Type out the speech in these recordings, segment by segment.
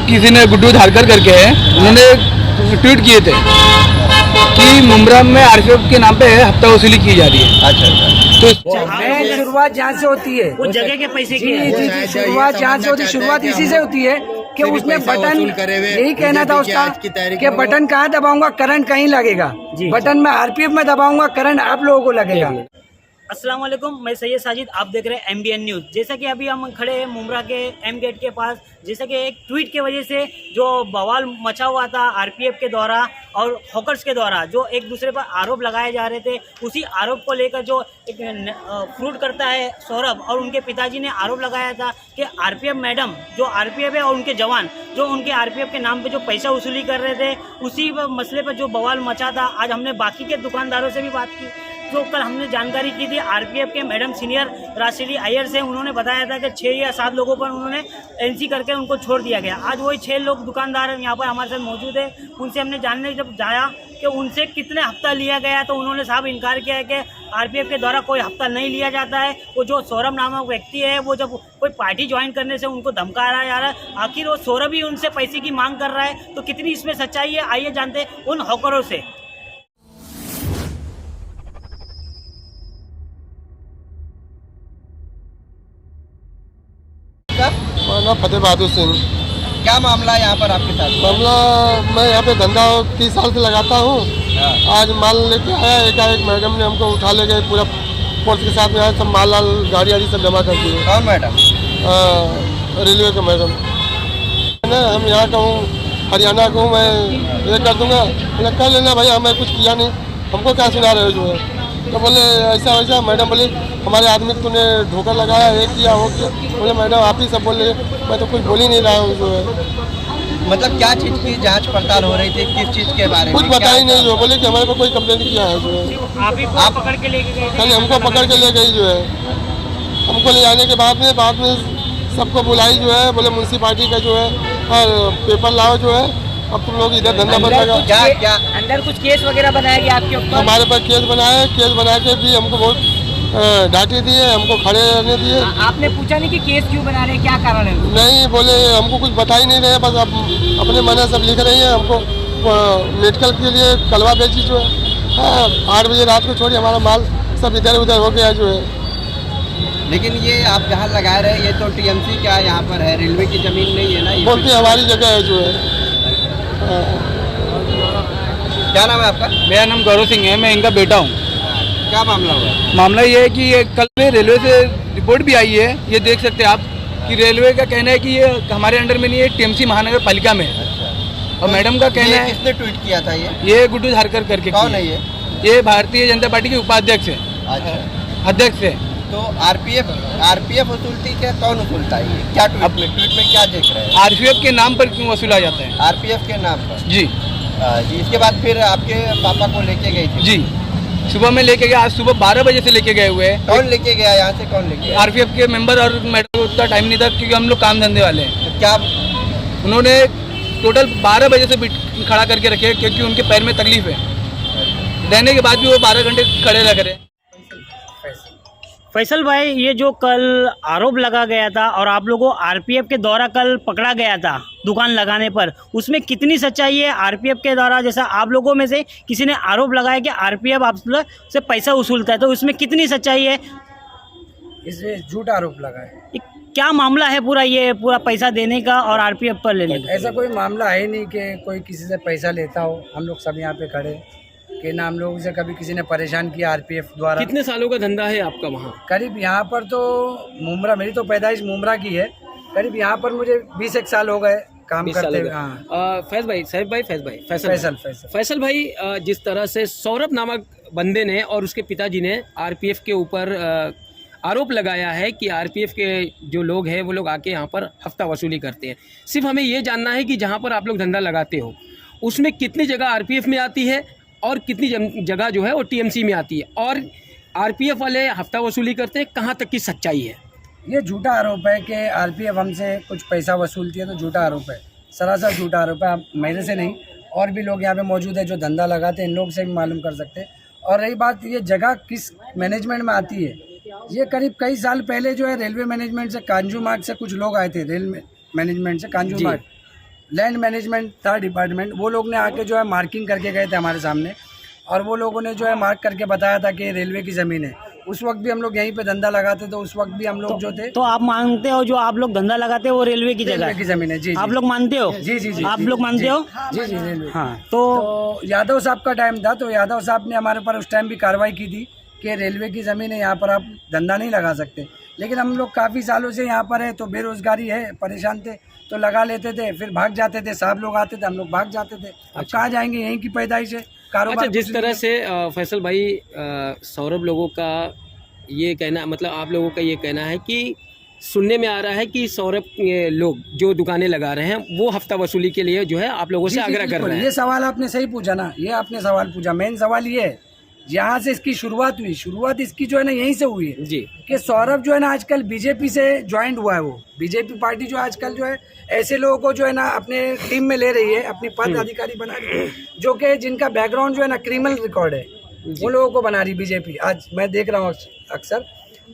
किसी ने गुड्डू धारकर करके है, उन्होंने ट्वीट किए थे कि मुंब्रा में आरपीएफ के नाम पे हफ्ता वसूली की जा रही है। अच्छा। तो शुरुआत जहाँ से होती है, वो जगह के पैसे की है। जी, शुरुआत जहाँ से होती है, शुरुआत इसी से होती है कि उसमें बटन, यही कहना था उसका कि बटन कहाँ दबाऊंगा करंट कहीं लगेगा, बटन में आरपीएफ में दबाऊंगा करंट आप लोगों को लगेगा। अस्सलाम वालेकुम, मैं सैयद साजिद, आप देख रहे हैं MBN न्यूज़। जैसा कि अभी हम खड़े हैं मुंब्रा के एम गेट के पास, जैसा कि एक ट्वीट के वजह से जो बवाल मचा हुआ था आरपीएफ के द्वारा और हॉकर्स के द्वारा जो एक दूसरे पर आरोप लगाए जा रहे थे, उसी आरोप को लेकर जो एक फ्रूट करता है सौरभ और उनके पिताजी ने आरोप लगाया था कि आरपीएफ मैडम जो आरपीएफ है और उनके जवान जो उनके आरपीएफ के नाम पे जो पैसा वसूली कर रहे थे, उसी मसले पर जो बवाल मचा था। आज हमने बाकी के दुकानदारों से भी बात की, जो कल हमने जानकारी की थी आरपीएफ के मैडम सीनियर राशिली अय्यर से, उन्होंने बताया था कि 6 या 7 लोगों पर उन्होंने एनसी करके उनको छोड़ दिया गया। आज वही 6 लोग दुकानदार यहाँ पर हमारे साथ मौजूद है, उनसे हमने जानने जब जाया कि उनसे कितने हफ्ता लिया गया, तो उन्होंने साहब इनकार किया है कि आरपीएफ के द्वारा कोई हफ्ता नहीं लिया जाता है। वो जो सौरभ नामक व्यक्ति है, वो जब कोई पार्टी ज्वाइन करने से उनको धमका रहा जा रहा है, आखिर वो सौरभ ही उनसे पैसे की मांग कर रहा है, तो कितनी इसमें सच्चाई है, आइए जानते हैं उन हॉकरों से। माना फतेह बहादुर सिंह। क्या मामला है यहाँ पर आपके साथ? मामला, मैं यहाँ पे धंधा 30 साल से लगाता हूँ। आज माल लेके आया, एकाएक मैडम ने हमको उठा ले गए, पूरा फोर्स के साथ में आया, सब माल गाड़ी आड़ी सब जमा कर दिए। कौन मैडम? रेलवे का मैडम। ना हम यहाँ का हूँ, हरियाणा का हूँ, मैं ये कर दूँगा, बोले कर लेना भाई, हमें कुछ किया नहीं, हमको क्या सुना रहे हो जो है। तो बोले ऐसा वैसा, मैडम बोली हमारे आदमी को तूने धोखा लगाया, ये किया वो किया। बोले मैडम आप ही सब बोल रहे, मैं तो कुछ बोल ही नहीं रहा हूँ जो है। मतलब क्या चीज़ की जांच पड़ताल हो रही थी, किस चीज़ के बारे में? कुछ बता ही नहीं, जो बोले कि हमारे को कोई कंप्लेंट किया है जो है। आप पकड़ के लेके गए थे? खाली हमको पकड़ के ले गई जो है। हमको ले जाने के बाद में सबको बुलाई जो है, बोले म्यूनसिपालिटी का जो है और पेपर लाओ जो है, अब तुम लोग इधर धंधा बन लगा। क्या अंदर कुछ केस वगैरह बनाया गया आपके ऊपर? हमारे पास केस बनाया, केस बना के भी हमको बहुत डांटे दिए, हमको खड़े रहने दिए। आपने पूछा नहीं कि केस क्यों बना रहे, क्या कारण है? नहीं बोले, हमको कुछ बता ही नहीं रहे, बस अब अपने मन सब लिख रही है। हमको मेडिकल के लिए कलवा बेची जो है, 8 बजे रात को छोड़ी, हमारा माल सब इधर उधर हो गया जो है। लेकिन ये आप जहाँ लगा रहे हैं, ये तो टीएमसी क्या यहाँ पर है, रेलवे की जमीन नहीं है ना? ये बोलते हमारी जगह है जो है। क्या नाम है आपका? मेरा नाम गौरव सिंह है, मैं इनका बेटा हूँ। क्या मामला हुआ? मामला ये है कि ये कल में रेलवे से रिपोर्ट भी आई है, ये देख सकते हैं आप कि रेलवे का कहना है कि ये हमारे अंडर में नहीं है, टीएमसी महानगर पालिका में है। और मैडम का कहना है, किसने ट्वीट किया था ये गुड्डू धारकर करके। कौन है ये भारतीय जनता पार्टी के उपाध्यक्ष है, अच्छा अध्यक्ष है। तो आरपीएफ वसूलती क्या, कौन वसूलता है? क्या ट्वीट में क्या देख रहे हैं? आरपीएफ के नाम पर क्यों वसूला जाता है? आरपीएफ के नाम पर? जी जी। इसके बाद फिर आपके पापा को लेके गई थी? जी, सुबह में लेके गया, आज सुबह 12 बजे से लेके गए हुए हैं। कौन लेके गया यहाँ से, कौन लेके गया? आरपीएफ के मेंबर, और मैडम को उतना टाइम नहीं था क्योंकि हम लोग काम धंधे वाले हैं। तो क्या उन्होंने टोटल 12 बजे से खड़ा करके रखे क्योंकि उनके पैर में तकलीफ है, रहने के बाद भी वो 12 घंटे खड़े रह करे। फैसल भाई, ये जो कल आरोप लगा गया था और आप लोगों को आरपीएफ के द्वारा कल पकड़ा गया था दुकान लगाने पर, उसमें कितनी सच्चाई है? आरपीएफ के द्वारा, जैसा आप लोगों में से किसी ने आरोप लगाया कि आरपीएफ आप से पैसा वसूलता है, तो उसमें कितनी सच्चाई है? इसमें झूठा आरोप लगा है। क्या मामला है पूरा, ये पूरा पैसा देने का और आरपीएफ पर लेने का? ऐसा कोई मामला है नहीं कि कोई किसी से पैसा लेता हो। हम लोग सब यहाँ पे खड़े कि ना हम लोगों से कभी किसी ने परेशान किया आरपीएफ द्वारा। कितने सालों का धंधा है आपका वहाँ? करीब यहाँ पर तो मुंब्रा, मेरी तो पैदाइश मुंब्रा की है, करीब यहाँ पर मुझे 20 साल हो गए काम करते हुए। हाँ। फैसल भाई, जिस तरह से सौरभ नामक बंदे ने और उसके पिताजी ने आरपीएफ के ऊपर आरोप लगाया है कि आरपीएफ के जो लोग हैं वो लोग आके यहाँ पर हफ्ता वसूली करते हैं। सिर्फ हमें ये जानना है कि जहाँ पर आप लोग धंधा लगाते हो उसमें कितनी जगह आरपीएफ में आती है और कितनी जगह जो है वो टीएमसी में आती है, और आरपीएफ वाले हफ्ता वसूली करते हैं, कहाँ तक की सच्चाई है? ये झूठा आरोप है कि आरपीएफ हमसे कुछ पैसा वसूलती है, तो झूठा आरोप है, सरासर झूठा आरोप है। आप मेरे से नहीं, और भी लोग यहाँ पे मौजूद है जो धंधा लगाते हैं, इन लोग से भी मालूम कर सकते हैं। और रही बात ये जगह किस मैनेजमेंट में आती है, ये करीब कई साल पहले जो है रेलवे मैनेजमेंट से, कांजू मार्ग से कुछ लोग आए थे, रेल मैनेजमेंट से कांजू मार्ग, लैंड मैनेजमेंट था डिपार्टमेंट, वो लोग ने आके जो है मार्किंग करके गए थे हमारे सामने, और वो लोगों ने जो है मार्क करके बताया था कि रेलवे की ज़मीन है। उस वक्त भी हम लोग यहीं पे धंधा लगाते, तो उस वक्त भी हम लोग जो थे, तो आप मानते हो जो आप लोग धंधा लगाते हो वो रेलवे की जगह रेलवे की है? ज़मीन है। जी आप लोग मानते हो? जी जी जी आप लोग मानते हो? जी जी रेलवे। हाँ तो यादव साहब का टाइम था, तो यादव साहब ने हमारे ऊपर उस टाइम भी कार्रवाई की थी कि रेलवे की ज़मीन है, यहाँ पर आप धंधा नहीं लगा सकते। लेकिन हम लोग काफ़ी सालों से यहाँ पर है, तो बेरोजगारी है, परेशान थे, तो लगा लेते थे, फिर भाग जाते थे। साहब लोग आते थे, हम लोग भाग जाते थे। अब कहाँ जाएंगे, यहीं की पैदाइश है, कारोबार। अच्छा, जिस तरह से फैसल भाई सौरभ लोगों का ये कहना, मतलब आप लोगों का ये कहना है कि सुनने में आ रहा है कि सौरभ लोग जो दुकानें लगा रहे हैं वो हफ्ता वसूली के लिए जो है आप लोगों से आग्रह कर रहे हैं। ये सवाल आपने सही पूछा ना, ये आपने सवाल पूछा। मेन सवाल ये है, यहाँ से इसकी शुरुआत हुई, शुरुआत इसकी जो है ना यहीं से हुई है जी। कि सौरभ जो है ना आजकल बीजेपी से ज्वाइंट हुआ है। वो बीजेपी पार्टी जो आजकल जो है ऐसे लोगों को जो है ना अपने टीम में ले रही है, अपनी पद अधिकारी बना रही है, जो कि जिनका बैकग्राउंड जो है ना क्रिमिनल रिकॉर्ड है, वो लोगों को बना रही बीजेपी। आज मैं देख रहा हूँ अक्सर,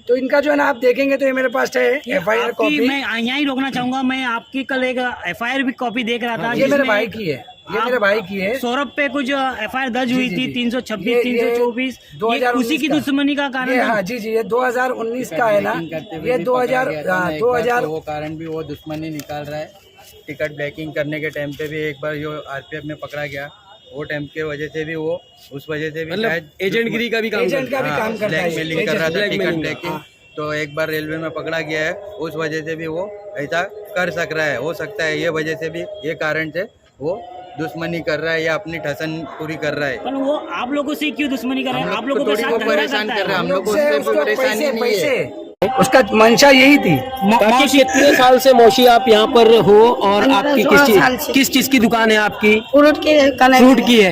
तो इनका जो है ना आप देखेंगे तो ये मेरे पास है FIR कॉपी। मैं यहाँ ही रोकना चाहूंगा, मैं आपकी कल एक FIR भी कॉपी देख रहा था। ये मेरे भाई की है, ये मेरे भाई की है। सौरभ पे कुछ FIR दर्ज हुई थी 326, 324, 2019 उसी की दुश्मनी का कारण है। हाँ जी जी, ये 2019 का है ना, ये 2000 वो कारण भी वो दुश्मनी निकाल रहा है। टिकट ब्लैकिंग करने के टाइम पे भी एक बार जो RPF में पकड़ा गया, वो टाइम के वजह से भी वो उस वजह से भी मतलब एजेंटगिरी का भी काम एजेंट का भी काम करता है, ब्लैकमेलिंग कर रहा था, टिकट ब्लैकमेलिंग। ब्लैकिंग। तो एक बार रेलवे में पकड़ा गया है, उस वजह से भी वो ऐसा कर सक रहा है, हो सकता है ये वजह से भी, ये कारण से वो दुश्मनी कर रहा है या अपनी ठसन पूरी कर रहा है। पर वो आप लोगों से क्यों दुश्मनी कर रहे हैं? आप लोगों के थोड़ी साथ को धंधा परेशान करता कर रहा है, है। हम लोग को उससे कोई परेशानी नहीं है। उसका मंशा यही थी। ताकि कितने साल से मौसी आप यहाँ पर हो और आपकी किस चीज की दुकान है आपकी? फ्रूट की है।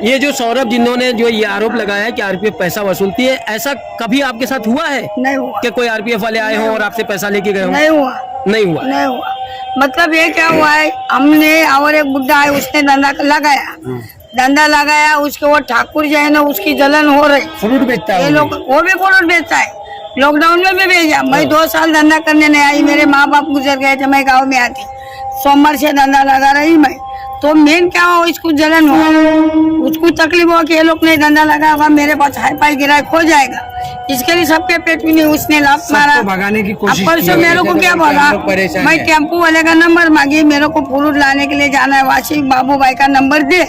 ये जो सौरभ जिन्होंने जो ये आरोप लगाया है कि RPF पैसा वसूलती है, ऐसा कभी आपके साथ हुआ है? नहीं हुआ, कि कोई RPF वाले आए हो और आपसे पैसा लेके गए हो? नहीं हुआ, नहीं हुआ। नहीं हुआ। मतलब ये क्या हुआ है, हमने और एक बुड्ढा है, उसने धंधा लगाया, उसके वो ठाकुर जो है ना, उसकी जलन हो रही। फ्रूट बेचता है ये लोग, वो भी फ्रूट बेचता है, लॉकडाउन में भी भेजा। मैं 2 साल धंधा करने नहीं आई, मेरे माँ बाप गुजर गए थे, मैं गाँव में आती, सोमवार से धंधा लगा रही मैं। तो मेन क्या हुआ, इसको जलन हुआ, उसको तकलीफ हुआ कि ये लोग नहीं धंधा लगा होगा, मेरे पास हाई फाई गिराक हो जाएगा, इसके लिए सबके पेट में नहीं, उसने लात मारा, भगाने की कोशिश अब परसों मेरे को क्या बोला, मैं टेम्पो वाले का नंबर मांगी, मेरे को फ्रूट लाने के लिए जाना है, वाशी बाबू भाई का नंबर दे।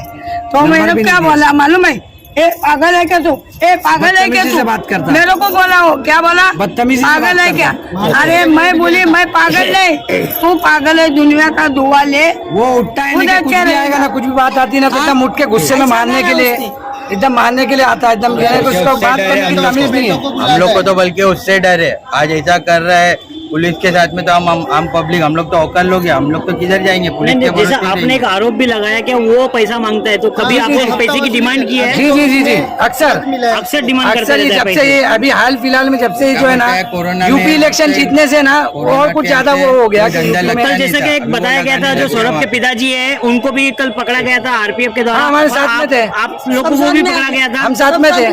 तो मैंने क्या बोला मालूम है, ए पागल है क्या तू, ए पागल है क्या तू, बात करता मेरे को बोला, वो क्या बोला, बदतमीजी से पागल बात है क्या? करता। अरे मैं बोली मैं पागल नहीं, तू पागल है, दुनिया का दुआ ले। वो उठता है, नहीं उधर कि कुछ क्या भी आएगा ना, कुछ भी बात आती है ना, तो एकदम उठ के गुस्से में मारने के लिए, एकदम मारने के लिए आता है, एकदम उसको बात करने की तमीज नहीं है। हम लोग को तो बल्कि उससे डर है, आज ऐसा कर रहा है पुलिस के साथ में, तो हम आम पब्लिक, हम लोग तो औकात लोग हैं, हम लोग तो किधर जाएंगे पुलिस के जैसे भरोसे आपने एक आरोप भी लगाया कि वो पैसा मांगता है, तो कभी आपने पैसे की डिमांड की है? जी जी जी जी, अक्सर डिमांड करता अक्सर ये रहता है जब से ये अभी हाल फिलहाल में जब से ये जो है ना कोरोना यूपी में इलेक्शन जीतने से ना और कुछ ज्यादा वो हो गया कि यूपी में। कल जैसे कि एक बताया गया था, जो सौरभ के पिताजी है उनको भी कल पकड़ा गया था RPF के द्वारा। हाँ, हमारे साथ में थे। आप लोग को वो भी पकड़ा गया था? हम साथ में थे,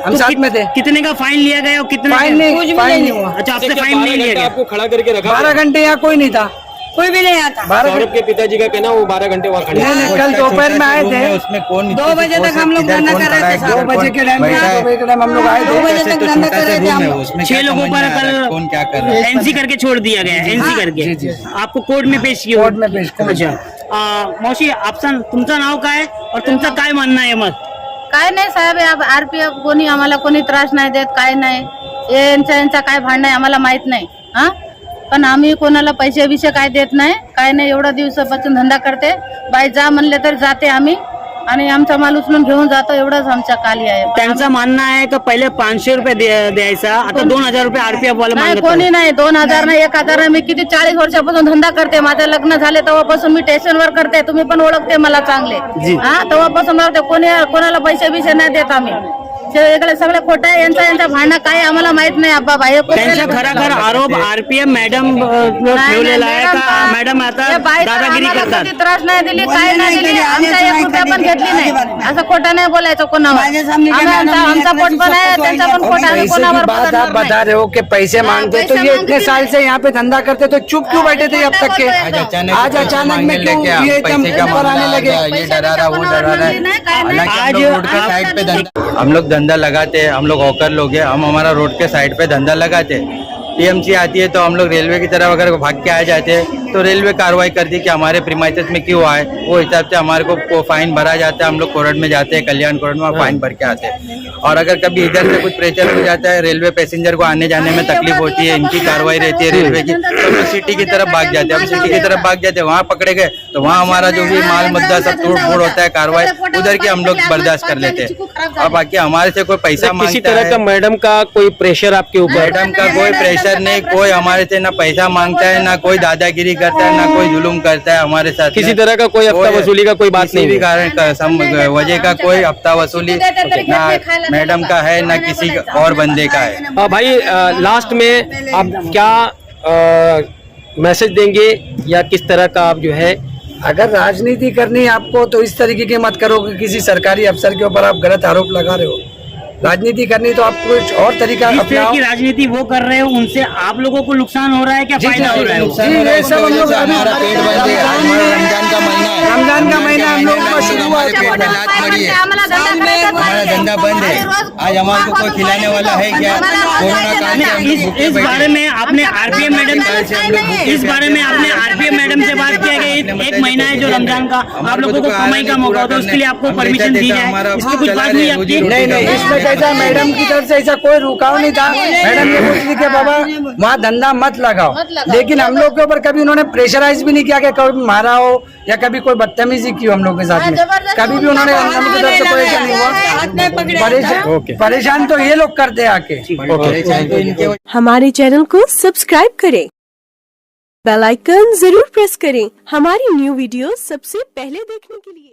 हम साथ में थे। कितने का फाइन लिया गया और कितने फाइन नहीं हुआ। अच्छा, आपसे फाइन नहीं लिया गया? आपको खड़ा करके रखा? 12 घंटे यहाँ कोई नहीं था, कोई भी नहीं आता। 12 सौरभ के पिताजी का कहना वो 12 घंटे वहाँ खड़े नहीं, हैं। नहीं, कल दोपहर में आए थे, उसमें कौन 2 बजे तक हम लोग धंधा कर रहे थे, 2 बजे के टाइम हम लोग आए 2 थे। बजे तक धंधा कर रहे थे हम लोग। उसमें 6 लोगों पर कल कौन क्या कर रहा है? NC करके छोड़ दिया गया है, NC करके आपको कोर्ट में पेश किया? कोर्ट में पेश किया। अच्छा, मावशी आपसन तुमचं नाव काय और तुमचं काय म्हणणं आहे मग? काय नाही साहेब, RPF कोणी आम्हाला कोणी त्रास नाही देत, काय नाही, यांचा काय भांडण आहे आम्हाला माहित नाही हा, पण आम्ही कोणाला पैसे विषय काय देत नाही, काय नाही, एवढा दिवसापासून धंदा करते, बाई जा म्हणले तर जाते आम्ही, आणि आमचा माल उचलून घेऊन जातो, एवढंच आमच्या काली आहे। त्यांचं म्हणणं आहे की पहिले 500 रुपये द्यायचा, आता 2000 रुपये RPF वाला नाही, मागत कोणी नाही, 2000 नाही, 1000 नाही, मी किती 40 वर्षापासून धंदा करते, माझं लग्न झाले तेव्हापासून मी स्टेशनवर करते, तुम्ही पण ओळखते मला चांगले, हा, तेव्हापासून कोणाला पैसे बिसे नाही देत आम्ही, सगळे खोटं आहे. यांचा भांडणं काय आम्हाला माहित नाही. अब्बा बाई त्यांचा खरा आरोप आरपीएफ मॅडम ठेवलेला आहे का मॅडम आता दादागिरी करतात. त्रास नाही दिली, काय नाही दिली, आमचा 1 रुपया पण घेतली नाही. असं खोटं नाही बोलायचं कोणावर. आमचा पोट पण आहे, त्यांचा पण पोट आहे. कोणावर बात आप बता रहे हो कि पैसे मांगते, तो ये इतने साल से यहाँ पे धंधा करते तो चुप क्यों बैठे थे अब तक के? आज अचानक में क्यों ये एकदम ऊपर आने लगे? ये डरा रहा वो डरा रहा है। आज रोड के साइड पे धंधा, हम लोग धंधा लगाते हैं, हम लोग हॉकर लोग हैं, हम हमारा रोड के साइड पे धंधा लगाते हैं। टीएमसी आती है तो हम लोग रेलवे की तरफ अगर भाग के आ जाते हैं तो रेलवे कार्रवाई करती है कि हमारे प्रीमाइसेस में क्यों आए, वो हिसाब से हमारे को फाइन भरा जाता है। हम लोग कोर्ट में जाते हैं, कल्याण कोर्ट में फाइन भर के आते हैं। और अगर कभी इधर से कुछ प्रेशर हो जाता है, रेलवे पैसेंजर को आने जाने में तकलीफ होती है, इनकी कार्रवाई रहती है रेलवे की, तो हम सिटी की तरफ भाग जाते हैं। हम सिटी की तरफ भाग जाते हैं, वहाँ पकड़े गए तो वहाँ हमारा जो भी माल मुद्दा सब तोड़ फोड़ होता है, कार्रवाई उधर की हम लोग बर्दाश्त कर लेते हैं। और बाकी हमारे से कोई पैसा किसी मांगता तरह का है, मैडम का कोई प्रेशर आपके ऊपर? मैडम का कोई प्रेशर नहीं, कोई हमारे से ना पैसा मांगता है, ना कोई दादागिरी करता है, ना कोई जुलूम करता है हमारे साथ। किसी तरह का कोई हफ्ता वसूली का कोई बात किसी नहीं भी है? कारण का वजह का कोई हफ्ता वसूली ना मैडम का है, ना किसी और बंदे का है। भाई लास्ट में आप क्या मैसेज देंगे या किस तरह का आप जो है? अगर राजनीति करनी है आपको तो इस तरीके की मत करो कि किसी सरकारी अफसर के ऊपर आप गलत आरोप लगा रहे हो। राजनीति करनी तो आप कुछ और तरीका जिस तरह अपनाओ। की राजनीति वो कर रहे हो, उनसे आप लोगों को नुकसान हो रहा है क्या फायदा हो रहा है? ये सब हम लोग हमारा पेट भर गया, हमारा रमजान का महीना है, रमजान का महीना हम लोग का शुरू हुआ हमारे पेट में लात पड़ी है, हमारा धंधा बंद है। आज हमारे को कोई खिलाने वाला है क्या? कोरोना काल में हम लोग भूखे इस बैठे बारे में आपने आरपीएम मैडम से बात किया कि एक महीना है जो रमजान का आप लोगों को कमाई का मौका होता है, उसके लिए आपको परमिशन दी जाए, इसकी कुछ बात हुई आपकी? नहीं, इसमें कैसा मैडम की तरफ से ऐसा कोई रुकाव नहीं था। मैडम ये बोलती थी कि बाबा वहाँ धंधा मत लगाओ, लेकिन हम लोग के ऊपर कभी उन्होंने प्रेशराइज भी नहीं किया कि कभी मारा हो या कभी कोई बदतमीजी की हो हम लोग के साथ में। कभी भी उन्होंने हम की तरफ से कोई ऐसा नहीं हुआ। परेशान तो ये लोग करते आके। हमारे चैनल को सब्सक्राइब करें, बेल आइकन जरूर प्रेस करें हमारी न्यू वीडियो सबसे पहले देखने के लिए।